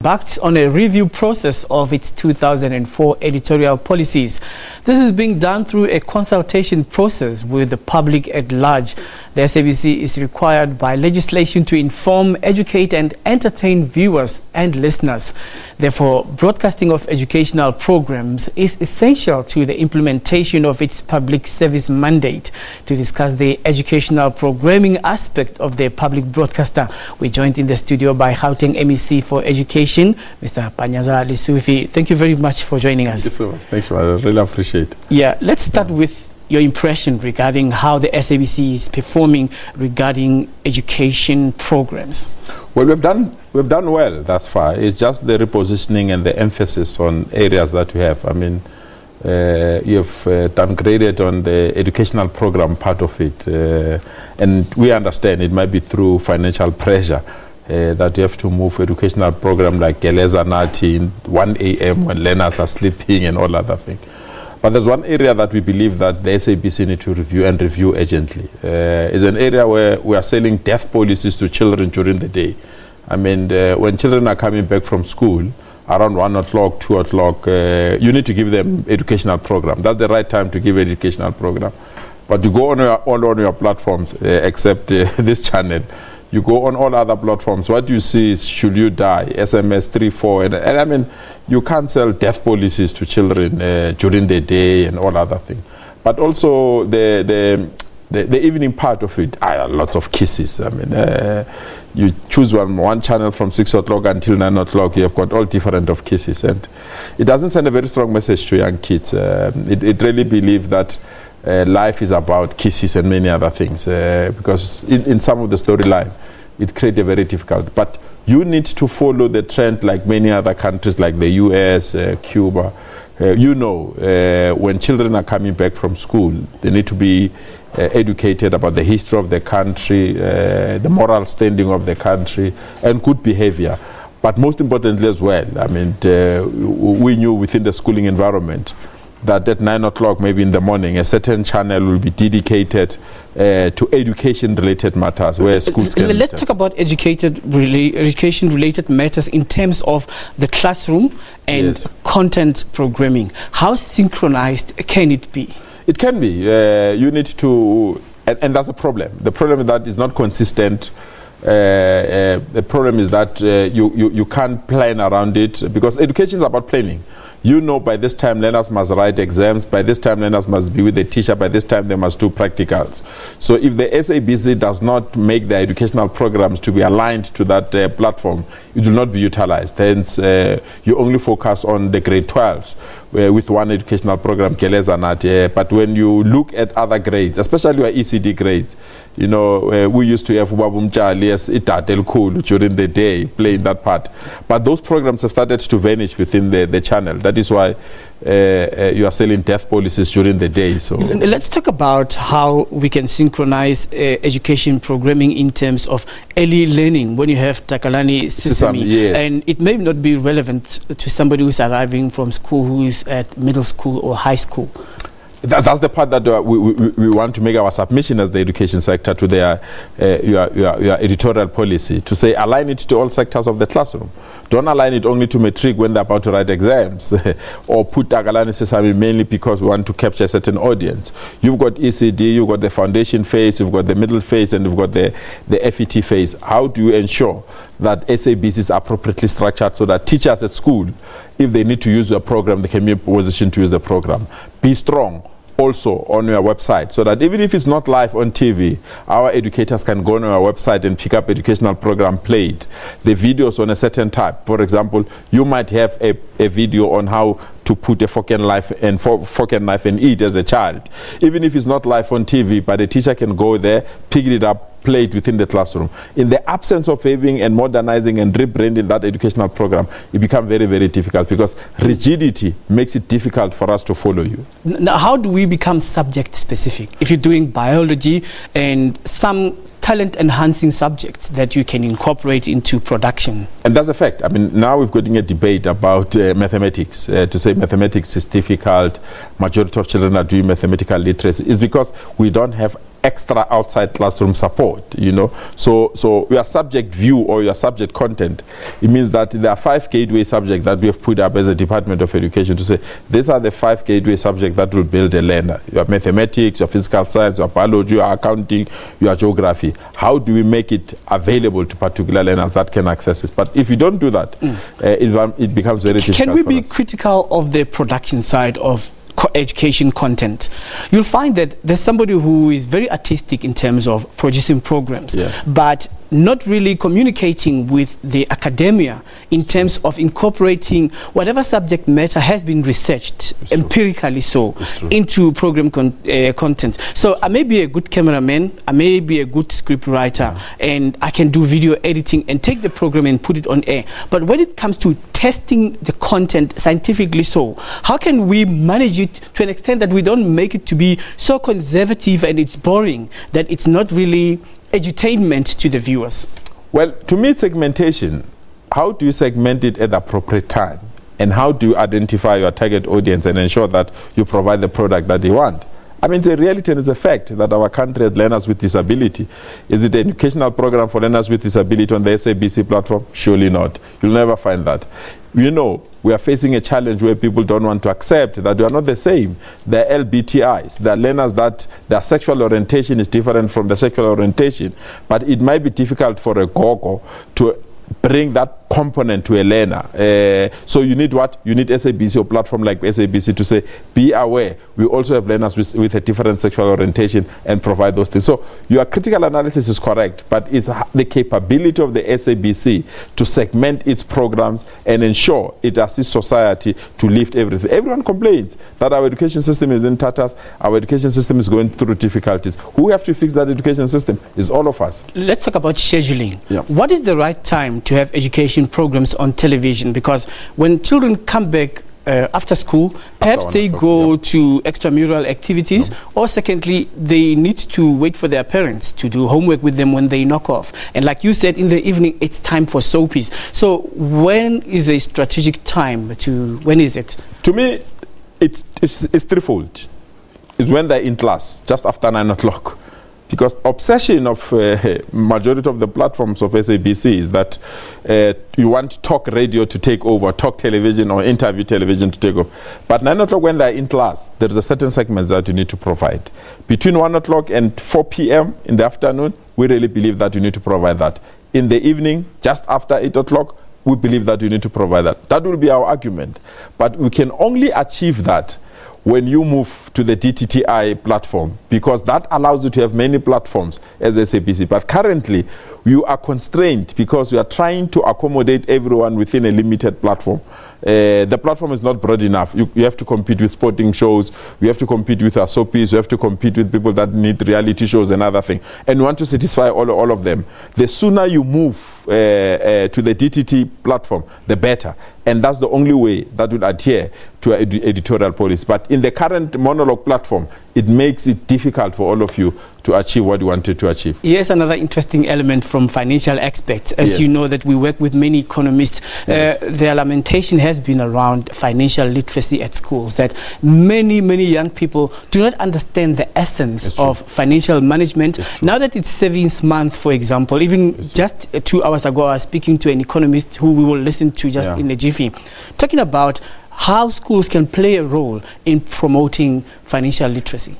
Embarked on a review process of its 2004 editorial policies. This is being done through a consultation process with the public at large. The SABC is required by legislation to inform, educate and entertain viewers and listeners. Therefore, broadcasting of educational programs is essential to the implementation of its public service mandate. To discuss the educational programming aspect of the public broadcaster, we're joined in the studio by Gauteng MEC for Education, Mr. Panyaza Lesufi. Thank you very much for joining us. Thank you so much. Thanks, man. I really appreciate it. Yeah, let's start with your impression regarding how the SABC is performing regarding education programs. Well, we've done well thus far. It's just the repositioning and the emphasis on areas that we have. I mean, you've downgraded on the educational program part of it, and we understand it might be through financial pressure. That you have to move educational program like Geleza Nati in 1 a.m. when learners are sleeping and all other things. But there's one area that we believe that the SABC need to review urgently. It's an area where we are selling death policies to children during the day. I mean, when children are coming back from school, around 1 o'clock, 2 o'clock, you need to give them educational program. That's the right time to give educational program. But you go on all on your platforms, except this channel. You go on all other platforms. What you see is "Should you die?" SMS 3-4, and I mean, you can't sell death policies to children during the day and all other things. But also the evening part of it, lots of kisses. I mean, you choose one channel from 6 o'clock until 9 o'clock. You have got all different of kisses, and it doesn't send a very strong message to young kids. It really believes that. Life is about kisses and many other things, because in some of the storyline it creates a very difficult, but you need to follow the trend like many other countries like the US, Cuba. When children are coming back from school, they need to be educated about the history of the country, the moral standing of the country and good behavior. But most importantly as well, I mean, we knew within the schooling environment that at 9 o'clock, maybe in the morning, a certain channel will be dedicated to education-related matters where schools can... Let's talk about education-related matters in terms of the classroom and content programming. How synchronized can it be? It can be. You need to... And that's a problem. The problem is that it's not consistent. The problem is that you can't plan around it, because education is about planning. You know, by this time learners must write exams, by this time learners must be with the teacher, by this time they must do practicals. So if the SABC does not make the educational programs to be aligned to that platform, it will not be utilized. Hence, you only focus on the grade 12s with one educational program, Geleza Nati. But when you look at other grades, especially your ECD grades, you know, we used to have Ubabumchali as Itatel Cool during the day, playing that part. But those programs have started to vanish within the channel. That is why you are selling death policies during the day. So let's talk about how we can synchronize education programming in terms of early learning when you have Takalani Sesame. Yes. And it may not be relevant to somebody who's arriving from school who is at middle school or high school. That's the part that we want to make our submission as the education sector to their your editorial policy, to say align it to all sectors of the classroom. Don't align it only to matric when they're about to write exams or put Tagalani Sesame mainly because we want to capture a certain audience. You've got ECD, you've got the foundation phase, you've got the middle phase, and you've got the FET phase. How do you ensure that SABC is appropriately structured so that teachers at school, if they need to use the program, they can be in position to use the program? Be strong also on your website, so that even if it's not live on TV, our educators can go on our website and pick up educational program played. The videos on a certain type. For example, you might have a video on how to put a fork and knife and eat as a child. Even if it's not live on TV, but the teacher can go there, pick it up, play it within the classroom. In the absence of having and modernizing and rebranding that educational program, it becomes very, very difficult, because rigidity makes it difficult for us to follow you. Now, how do we become subject specific? If you're doing biology and some talent enhancing subjects that you can incorporate into production. And that's a fact. I mean, now we've got a debate about mathematics. To say mathematics is difficult, majority of children are doing mathematical literacy, is because we don't have extra outside classroom support, you know. So your subject view or your subject content, it means that there are 5 gateway subjects that we have put up as a Department of Education to say, these are the 5 gateway subjects that will build a learner. Your mathematics, your physical science, your biology, your accounting, your geography. How do we make it available to particular learners that can access it? But if you don't do that, it becomes very difficult. Can we be critical of the production side of education content? You'll find that there's somebody who is very artistic in terms of producing programs, yes, but not really communicating with the academia in terms of incorporating whatever subject matter has been researched empirically into program content. So I may be a good cameraman, I may be a good script writer, and I can do video editing and take the program and put it on air. But when it comes to testing the content scientifically, how can we manage it to an extent that we don't make it to be so conservative and it's boring that it's not really edutainment to the viewers? Well, to me, segmentation, how do you segment it at the appropriate time? And how do you identify your target audience and ensure that you provide the product that they want? I mean, it's a reality and it's a fact that our country has learners with disability. Is it an educational program for learners with disability on the SABC platform? Surely not. You'll never find that. You know, we are facing a challenge where people don't want to accept that we are not the same. They're LBTIs. They're learners that their sexual orientation is different from the sexual orientation. But it might be difficult for a gogo to bring that component to a learner. So you need what? You need SABC or platform like SABC to say, be aware, we also have learners with a different sexual orientation and provide those things. So your critical analysis is correct, but it's the capability of the SABC to segment its programs and ensure it assists society to lift everything. Everyone complains that our education system is in tatters, our education system is going through difficulties. Who have to fix that education system? Is all of us. Let's talk about scheduling. Yeah. What is the right time to have education programs on television? Because when children come back after school, perhaps they go to extramural activities, or secondly, they need to wait for their parents to do homework with them when they knock off. And like you said, in the evening, it's time for soapies. So when is a strategic time when is it? To me, it's threefold. It's when they're in class, just after 9 o'clock. Because obsession of majority of the platforms of SABC is that you want talk radio to take over, talk television or interview television to take over. But 9 o'clock when they're in class, there is a certain segment that you need to provide. Between 1 o'clock and 4 p.m. in the afternoon, we really believe that you need to provide that. In the evening, just after 8 o'clock, we believe that you need to provide that. That will be our argument. But we can only achieve that when you move to the DTTI platform, because that allows you to have many platforms as SABC. But currently, you are constrained because you are trying to accommodate everyone within a limited platform. The platform is not broad enough. You have to compete with sporting shows, you have to compete with soapies, you have to compete with people that need reality shows and other things. And you want to satisfy all of them. The sooner you move to the DTT platform, the better. And that's the only way that will adhere to editorial policy. But in the current monologue platform, it makes it difficult for all of you to achieve what you wanted to achieve. Yes, another interesting element from financial aspects. As you know that we work with many economists, their lamentation has been around financial literacy at schools, that many young people do not understand the essence of financial management. Now that it's savings month, for example, even just 2 hours ago, I was speaking to an economist who we will listen to just in a jiffy, talking about how schools can play a role in promoting financial literacy.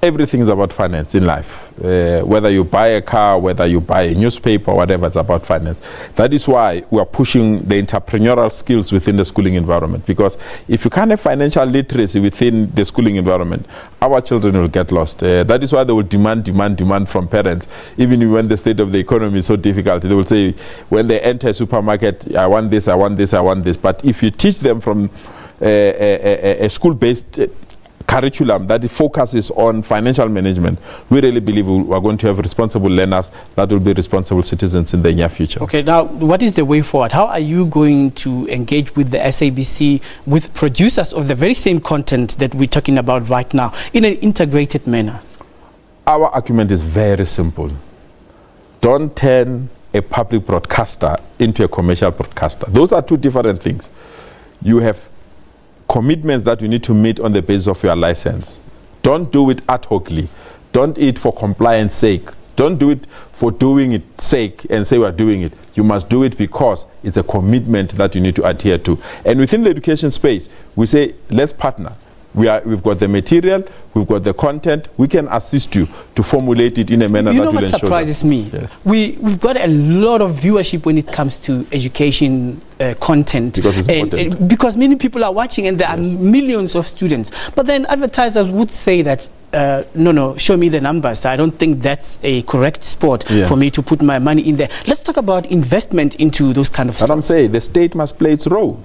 Everything is about finance in life. Whether you buy a car, whether you buy a newspaper, whatever, it's about finance. That is why we are pushing the entrepreneurial skills within the schooling environment. Because if you can't have financial literacy within the schooling environment, our children will get lost. That is why they will demand from parents. Even when the state of the economy is so difficult, they will say, when they enter a supermarket, I want this, I want this, I want this. But if you teach them from a school-based curriculum that focuses on financial management, we really believe we are going to have responsible learners that will be responsible citizens in the near future. Okay, now what is the way forward? How are you going to engage with the SABC, with producers of the very same content that we're talking about right now, in an integrated manner? Our argument is very simple. Don't turn a public broadcaster into a commercial broadcaster. Those are two different things. You have commitments that you need to meet on the basis of your license. Don't do it ad hocly. don't eat for compliance sake. Don't do it for doing it sake and say we're doing it. You must do it because it's a commitment that you need to adhere to. And within the education space, we say, let's partner. We've got the material, we've got the content, we can assist you to formulate it in a manner that will ensure. You know what surprises me? Yes. We've got a lot of viewership when it comes to education content. Because it's important. Because many people are watching and there are millions of students. But then advertisers would say that, no, show me the numbers. I don't think that's a correct spot for me to put my money in there. Let's talk about investment into those kind of sports. And I'm saying the state must play its role.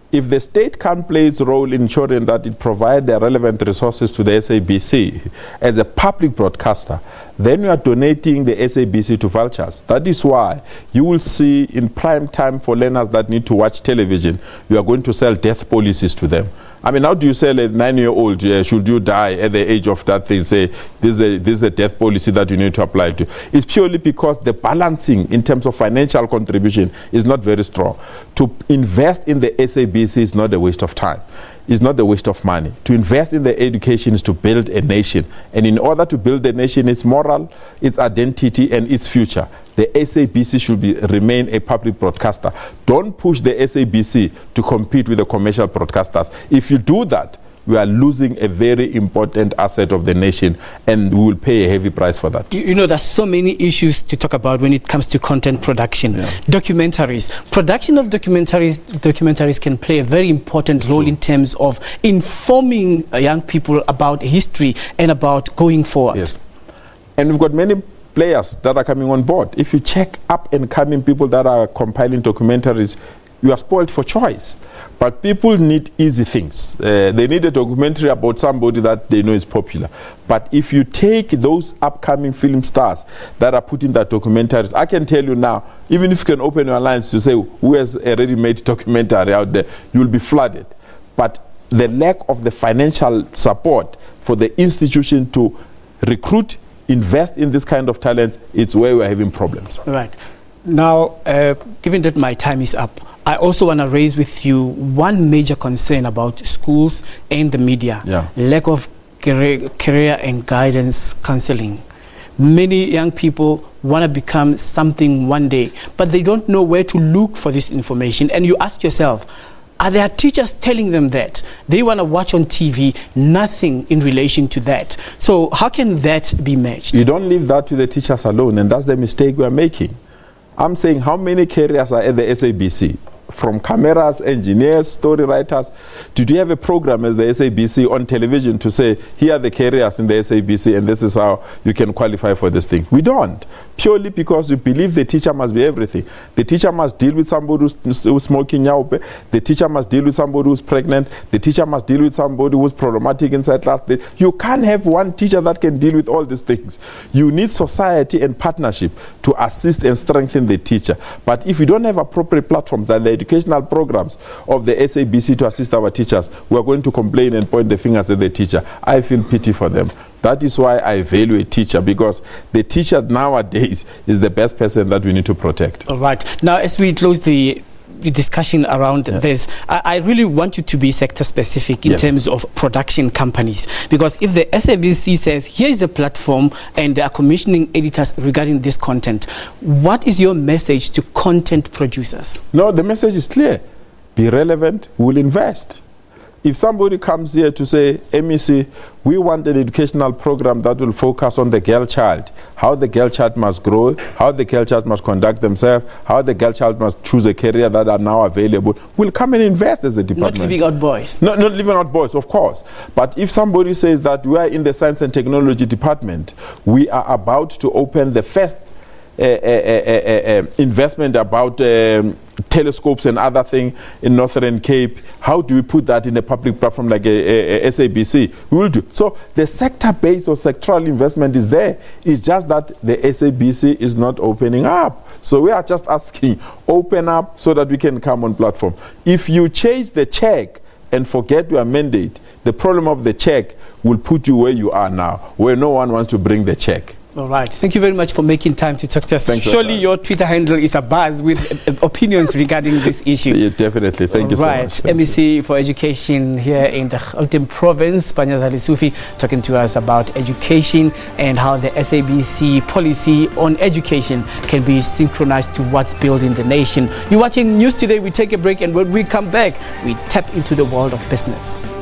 If the state can't play its role in ensuring that it provides the relevant resources to the SABC as a public broadcaster, then you are donating the SABC to vultures. That is why you will see in prime time for learners that need to watch television, you are going to sell death policies to them. I mean, how do you sell a 9-year-old, should you die at the age of that thing, say, this is a death policy that you need to apply to? It's purely because the balancing in terms of financial contribution is not very strong. To invest in the SABC is not a waste of time. It's not a waste of money. To invest in the education is to build a nation. And in order to build a nation, its moral, its identity, and its future, the SABC should remain a public broadcaster. Don't push the SABC to compete with the commercial broadcasters. If you do that, we are losing a very important asset of the nation, and we will pay a heavy price for that. You know, there's so many issues to talk about when it comes to content production. Documentaries. Production of documentaries can play a very important role in terms of informing young people about history and about going forward. Yes. And we've got many players that are coming on board. If you check up and coming people that are compiling documentaries, you are spoiled for choice. But people need easy things. They need a documentary about somebody that they know is popular. But if you take those upcoming film stars that are putting that documentaries, I can tell you now, even if you can open your lines to say who has a ready-made documentary out there, you'll be flooded. But the lack of the financial support for the institution to recruit, invest in this kind of talent, it's where we're having problems. Right. Now, given that my time is up, I also want to raise with you one major concern about schools and the media. Lack of career and guidance counseling. Many young people want to become something one day, but they don't know where to look for this information. And you ask yourself, are there teachers telling them that? They want to watch on TV, nothing in relation to that. So how can that be matched? You don't leave that to the teachers alone, and that's the mistake we are making. I'm saying how many careers are at the SABC? From cameras, engineers, story writers. Did you have a program as the SABC on television to say, here are the careers in the SABC and this is how you can qualify for this thing? We don't. Purely because we believe the teacher must be everything. The teacher must deal with somebody who's smoking nyaupe. The teacher must deal with somebody who's pregnant. The teacher must deal with somebody who's problematic inside class. You can't have one teacher that can deal with all these things. You need society and partnership to assist and strengthen the teacher. But if you don't have appropriate platforms that the educational programs of the SABC to assist our teachers, we are going to complain and point the fingers at the teacher. I feel pity for them. That is why I value a teacher, because the teacher nowadays is the best person that we need to protect. All right. Now, as we close the discussion around this, I really want you to be sector specific in terms of production companies, because if the SABC says here is a platform and they are commissioning editors regarding this content, what is your message to content producers? No, the message is clear. Be relevant, we'll invest. If somebody comes here to say, MEC, we want an educational program that will focus on the girl child, how the girl child must grow, how the girl child must conduct themselves, how the girl child must choose a career that are now available, we'll come and invest as a department. Not leaving out boys. Not leaving out boys, of course. But if somebody says that we are in the science and technology department, we are about to open the first investment about telescopes and other things in Northern Cape. How do we put that in a public platform like a SABC? We will do. So the sector-based or sectoral investment is there. It's just that the SABC is not opening up. So we are just asking, open up so that we can come on platform. If you chase the check and forget your mandate, the problem of the check will put you where you are now, where no one wants to bring the check. All right. Thank you very much for making time to talk to us. Thank you. Surely your Twitter handle is abuzz with opinions regarding this issue. Yeah, definitely. Thank you so right. much. MEC for Education here in the Gauteng province, Panyaza Lesufi, talking to us about education and how the SABC policy on education can be synchronized to what's building the nation. You're watching News Today. We take a break, and when we come back, we tap into the world of business.